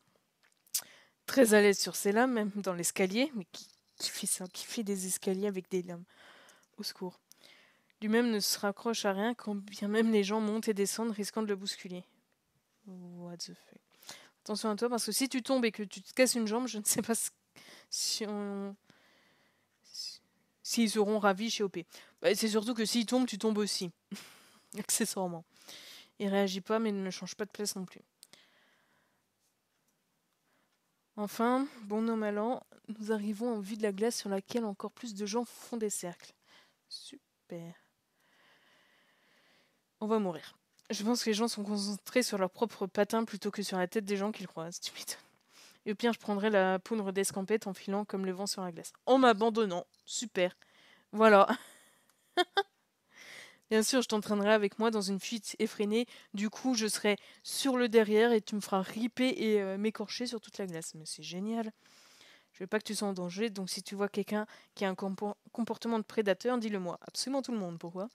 Très à l'aise sur ces lames, même dans l'escalier. Mais qui fait ça? Qui fait des escaliers avec des lames? Au secours. Lui-même ne se raccroche à rien quand bien même les gens montent et descendent risquant de le bousculer. What the fuck. Attention à toi parce que si tu tombes et que tu te casses une jambe, je ne sais pas si on... s'ils seront ravis chez OP. Bah, c'est surtout que s'ils tombent, tu tombes aussi. Accessoirement. Il réagit pas mais ne change pas de place non plus. Enfin, bon an mal an, nous arrivons en vue de la glace sur laquelle encore plus de gens font des cercles. Super. On va mourir. Je pense que les gens sont concentrés sur leurs propres patins plutôt que sur la tête des gens qu'ils croisent. Tu m'étonnes. Et au pire, je prendrai la poudre d'escampette en filant comme le vent sur la glace. En m'abandonnant. Super. Voilà. Bien sûr, je t'entraînerai avec moi dans une fuite effrénée. Du coup, je serai sur le derrière et tu me feras riper et m'écorcher sur toute la glace. Mais c'est génial. Je veux pas que tu sois en danger, donc si tu vois quelqu'un qui a un comportement de prédateur, dis-le moi. Absolument tout le monde. Pourquoi?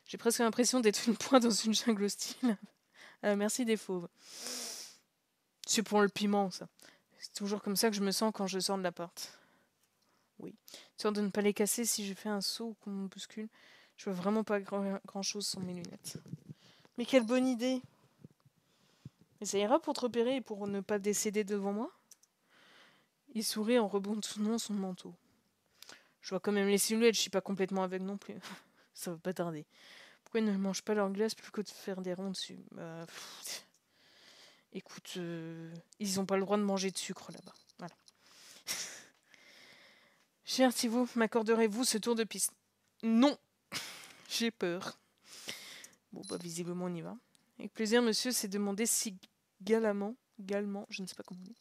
J'ai presque l'impression d'être une pointe dans une jungle hostile. Merci des fauves. C'est pour le piment, ça. C'est toujours comme ça que je me sens quand je sors de l'appart. Oui. Histoire de ne pas les casser si je fais un saut ou qu'on me bouscule. Je vois vraiment pas grand-chose sans mes lunettes. Mais quelle bonne idée! Mais ça ira pour te repérer et pour ne pas décéder devant moi? Il sourit en rebondissant son manteau. Je vois quand même les silhouettes, je suis pas complètement aveugle non plus. Ça va pas tarder. Pourquoi ils ne mangent pas leur glace plutôt que de faire des ronds dessus? Écoute, ils ont pas le droit de manger de sucre là-bas. Voilà. Cher Thibaut, m'accorderez-vous ce tour de piste? Non, j'ai peur. Bon, bah visiblement on y va. Avec plaisir, monsieur, c'est demandé si galamment, je ne sais pas comment on dit.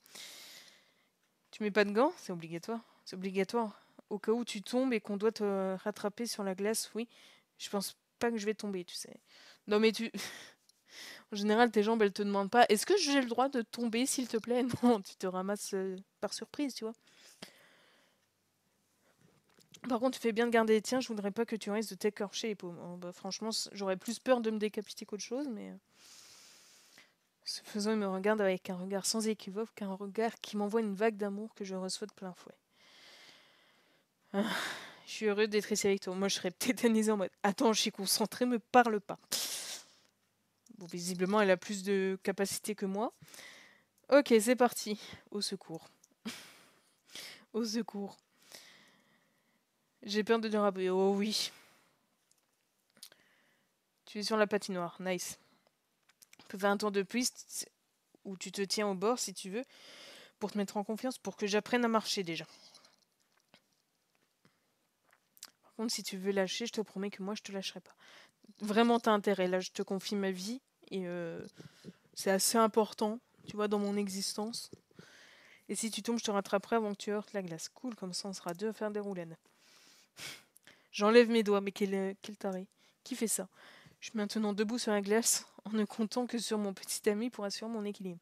Tu mets pas de gants? C'est obligatoire. C'est obligatoire. Au cas où tu tombes et qu'on doit te rattraper sur la glace, oui. Je pense pas que je vais tomber, tu sais. Non mais tu... En général, tes jambes, elles te demandent pas est-ce que j'ai le droit de tomber, s'il te plaît? Non, tu te ramasses par surprise, tu vois. Par contre, tu fais bien de garder les tiens, je voudrais pas que tu risques de t'écorcher les paumes. Oh, bah, franchement, j'aurais plus peur de me décapiter qu'autre chose, mais... Ce faisant, il me regarde avec un regard sans équivoque, un regard qui m'envoie une vague d'amour que je reçois de plein fouet. Ah, je suis heureux d'être ici avec toi. Moi, je serais tétanisée en mode attends, je suis concentrée, me parle pas. Bon, visiblement, elle a plus de capacité que moi. Ok, c'est parti. Au secours. Au secours. J'ai peur de déraper. Oh oui. Tu es sur la patinoire. Nice. On peut faire un tour de piste où tu te tiens au bord si tu veux pour te mettre en confiance, pour que j'apprenne à marcher déjà. Par contre, si tu veux lâcher, je te promets que moi, je te lâcherai pas. Vraiment, t'as intérêt. Là, je te confie ma vie et c'est assez important, tu vois, dans mon existence. Et si tu tombes, je te rattraperai avant que tu heurtes la glace. Cool, comme ça, on sera deux à faire des roulades. J'enlève mes doigts, mais quel taré. Qui fait ça? Je suis maintenant debout sur la glace, en ne comptant que sur mon petit ami pour assurer mon équilibre.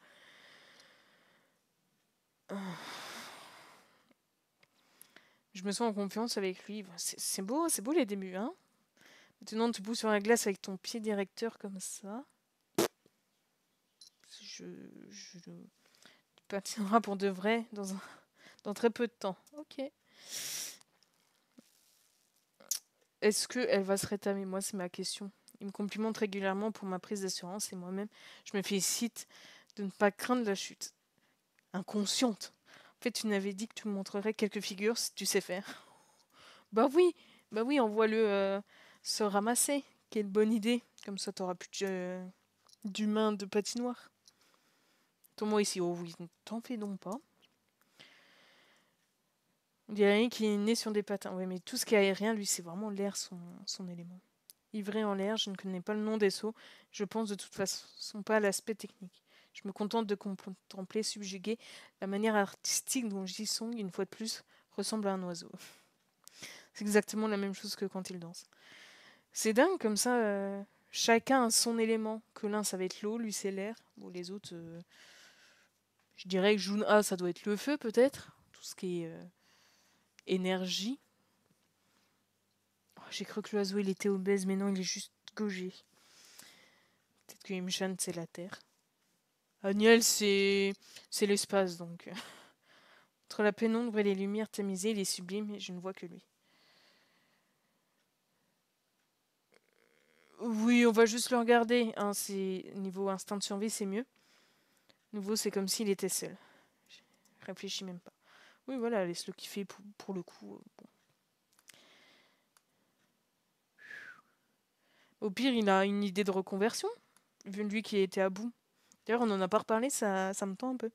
Je me sens en confiance avec lui. C'est beau les débuts, hein? Maintenant, debout sur la glace avec ton pied directeur comme ça. Tu patineras pour de vrai dans très peu de temps. Ok. Est-ce qu'elle va se rétamer? Moi, c'est ma question. Il me complimente régulièrement pour ma prise d'assurance et moi-même, je me félicite de ne pas craindre la chute. Inconsciente. En fait, tu m'avais dit que tu me montrerais quelques figures si tu sais faire. Bah oui, envoie-le se ramasser. Quelle bonne idée. Comme ça, t'auras plus d'humains de patinoire. Tourne-moi ici. Oh oui, t'en fais donc pas. On dirait rien qui est né sur des patins. Oui, mais tout ce qui est aérien, lui, c'est vraiment l'air son élément. Ivré en l'air, je ne connais pas le nom des sauts. Je pense de toute façon pas à l'aspect technique. Je me contente de contempler, subjuguer, la manière artistique dont Jisung, une fois de plus, ressemble à un oiseau. C'est exactement la même chose que quand il danse. C'est dingue comme ça, chacun a son élément. Que l'un, ça va être l'eau, lui, c'est l'air. Bon, les autres, je dirais que Jun-A, ça doit être le feu, peut-être. Tout ce qui est énergie. Oh, j'ai cru que l'oiseau, il était obèse, mais non, il est juste gaugé. Peut-être que Imshan, c'est la Terre. Aniel, c'est l'espace, donc. Entre la pénombre et les lumières tamisées, il est sublime et je ne vois que lui. Oui, on va juste le regarder. Hein, niveau instinct de survie, c'est mieux. Nouveau, c'est comme s'il était seul. Je réfléchis même pas. Oui, voilà, laisse-le kiffer pour le coup. Bon. Au pire, il a une idée de reconversion, vu lui qui était à bout. D'ailleurs, on n'en a pas reparlé, ça me tend un peu.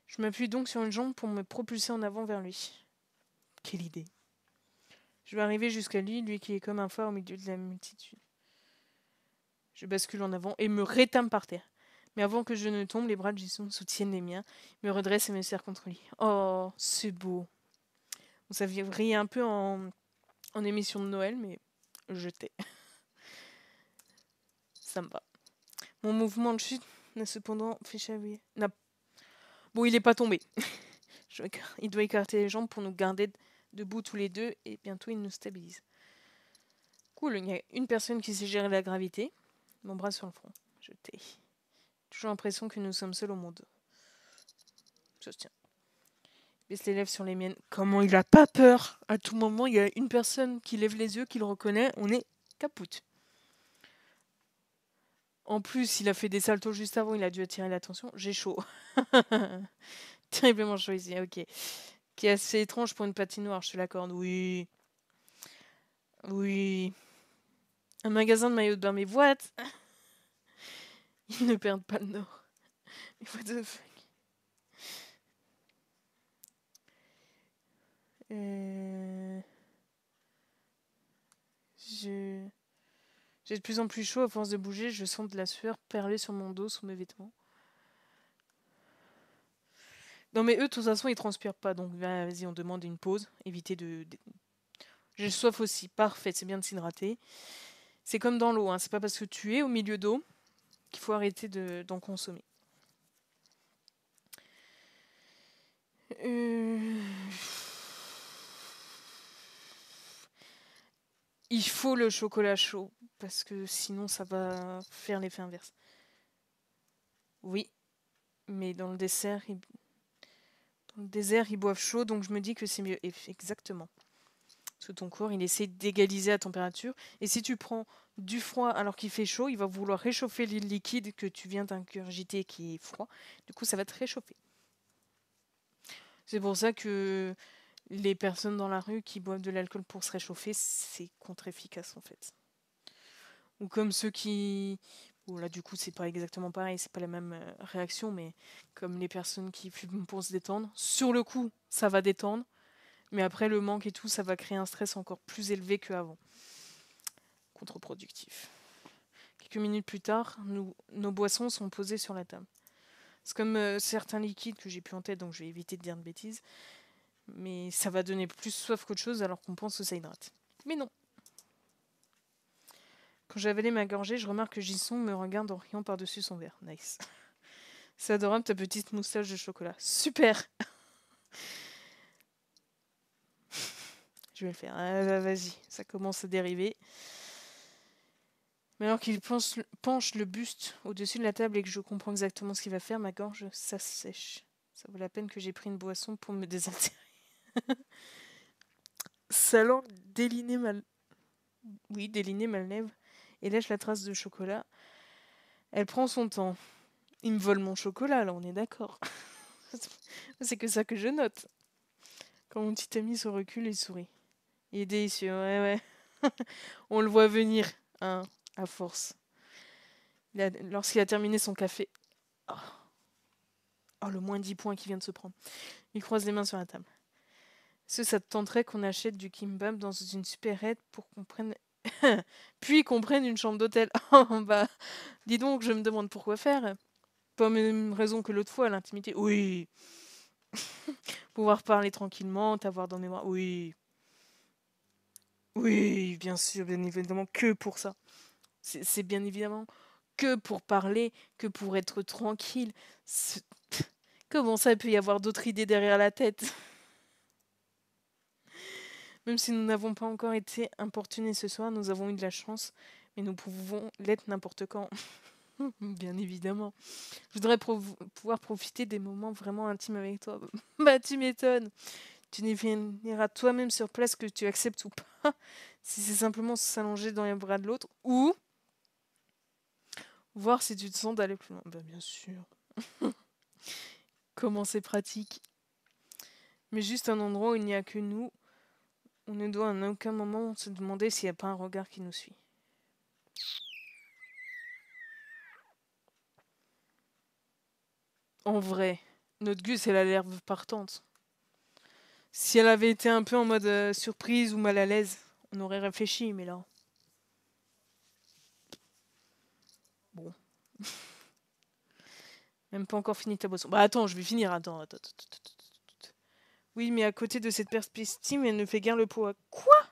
Je m'appuie donc sur une jambe pour me propulser en avant vers lui. Quelle idée. Je vais arriver jusqu'à lui qui est comme un phare au milieu de la multitude. Je bascule en avant et me rétame par terre. Mais avant que je ne tombe, les bras de Jisung soutiennent les miens, me redressent et me serrent contre lui. Oh, c'est beau. Vous saviez rire un peu en émission de Noël, mais je t'ai. Ça me va. Mon mouvement de chute n'a cependant fait chavir. Bon, il n'est pas tombé. Il doit écarter les jambes pour nous garder debout tous les deux et bientôt il nous stabilise. Cool, il y a une personne qui sait gérer la gravité. Mon bras sur le front. Je t'ai. Toujours l'impression que nous sommes seuls au monde. Ça se tient. Baisse les lèvres sur les miennes. Comment il a pas peur? À tout moment, il y a une personne qui lève les yeux, qui le reconnaît. On est capoute. En plus, il a fait des saltos juste avant. Il a dû attirer l'attention. J'ai chaud. Terriblement choisi, ok. Qui est assez étrange pour une patinoire, je te l'accorde. Oui. Oui. Un magasin de maillots de bain, mais what? Ils ne perdent pas le nord. Mais what the fuck? Je... J'ai de plus en plus chaud à force de bouger. Je sens de la sueur perler sur mon dos, sous mes vêtements. Non mais eux, de toute façon, ils transpirent pas. Donc vas-y, on demande une pause. Éviter de... J'ai soif aussi. Parfait, c'est bien de s'hydrater. C'est comme dans l'eau. Hein. C'est pas parce que tu es au milieu d'eau qu'il faut arrêter d'en consommer. Il faut le chocolat chaud. Parce que sinon, ça va faire l'effet inverse. Oui. Mais dans le dessert, ils boivent chaud. Donc je me dis que c'est mieux. Exactement. Parce que ton corps, il essaie d'égaliser la température. Et si tu prends du froid alors qu'il fait chaud, il va vouloir réchauffer le liquide que tu viens d'ingurgiter qui est froid. Du coup, ça va te réchauffer. C'est pour ça que les personnes dans la rue qui boivent de l'alcool pour se réchauffer, c'est contre-efficace en fait. Ou comme ceux qui... Bon, là, du coup, c'est pas exactement pareil, c'est pas la même réaction, mais comme les personnes qui fument pour se détendre. Sur le coup, ça va détendre. Mais après, le manque et tout, ça va créer un stress encore plus élevé qu'avant. Contre-productif. Quelques minutes plus tard, nos boissons sont posées sur la table. C'est comme certains liquides que j'ai plus en tête, donc je vais éviter de dire de bêtises. Mais ça va donner plus soif qu'autre chose alors qu'on pense que ça hydrate. Mais non. Quand j'ai avalé ma gorgée, je remarque que Gisson me regarde en riant par-dessus son verre. Nice. C'est adorable ta petite moustache de chocolat. Super. Je vais le faire. Ah, vas-y, ça commence à dériver. Mais alors qu'il penche le buste au-dessus de la table et que je comprends exactement ce qu'il va faire, ma gorge s'assèche. Ça vaut la peine que j'ai pris une boisson pour me désaltérer. Sa langue délinée ma lèvre et lèche la trace de chocolat. Elle prend son temps. Il me vole mon chocolat, là, on est d'accord. C'est que ça que je note. Quand mon petit ami se recule et sourit. Il est délicieux, ouais. On le voit venir, hein, à force. Lorsqu'il a terminé son café. Oh, le moins 10 points qu'il vient de se prendre. Il croise les mains sur la table. Est-ce que ça te tenterait qu'on achète du kimbap dans une supérette pour qu'on prenne... Puis qu'on prenne une chambre d'hôtel? Bah, dis donc, je me demande pourquoi faire. Pas même raison que l'autre fois, l'intimité. Oui. Pouvoir parler tranquillement, t'avoir dans mes bras. Oui. Oui, bien sûr, bien évidemment, que pour ça. C'est bien évidemment que pour parler, que pour être tranquille. Comment ça, il peut y avoir d'autres idées derrière la tête? Même si nous n'avons pas encore été importunés ce soir, nous avons eu de la chance, mais nous pouvons l'être n'importe quand. Bien évidemment. Je voudrais pouvoir profiter des moments vraiment intimes avec toi. Bah, tu m'étonnes. Tu définiras toi-même sur place que tu acceptes ou pas. Si c'est simplement s'allonger dans les bras de l'autre, ou voir si tu te sens d'aller plus loin. Bah, bien sûr. Comment c'est pratique. Mais juste un endroit où il n'y a que nous. On ne doit en aucun moment se demander s'il n'y a pas un regard qui nous suit. En vrai, notre Gus, elle a l'air partante. Si elle avait été un peu en mode surprise ou mal à l'aise, on aurait réfléchi, mais là... Bon. Même pas encore fini ta boisson. Bah attends, je vais finir. Attends. Oui, mais à côté de cette perspective, elle ne fait guère le poids. Quoi?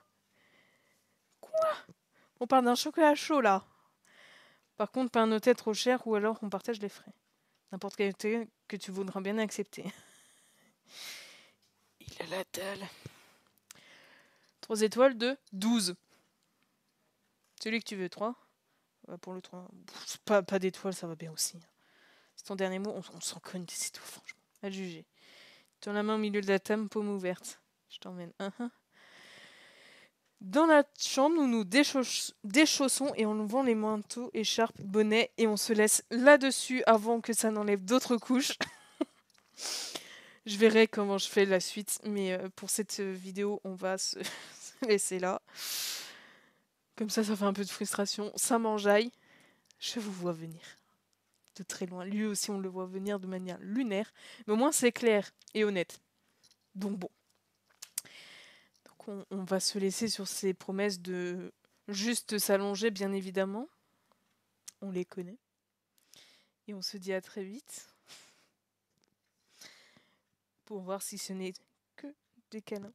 On parle d'un chocolat chaud, là. Par contre, pas un hôtel trop cher, ou alors on partage les frais. N'importe quel hôtel que tu voudras bien accepter. Il a la dalle. 3 étoiles de 12. Celui que tu veux, 3. Pour le 3. Pas d'étoiles, ça va bien aussi. C'est ton dernier mot, on s'en cogne, c'est tout, franchement. À juger. Tu as la main au milieu de la table, paume ouverte. Je t'emmène. Dans la chambre, nous nous déchaussons et enlevons les manteaux, écharpes, bonnets et on se laisse là-dessus avant que ça n'enlève d'autres couches. Je verrai comment je fais la suite, mais pour cette vidéo, on va se se laisser là. Comme ça fait un peu de frustration. Ça m'enjaille. Je vous vois venir de très loin. Lui aussi, on le voit venir de manière lunaire. Mais au moins, c'est clair et honnête. Donc bon. Donc on va se laisser sur ces promesses de juste s'allonger, bien évidemment. On les connaît. Et on se dit à très vite. Pour voir si ce n'est que des câlins.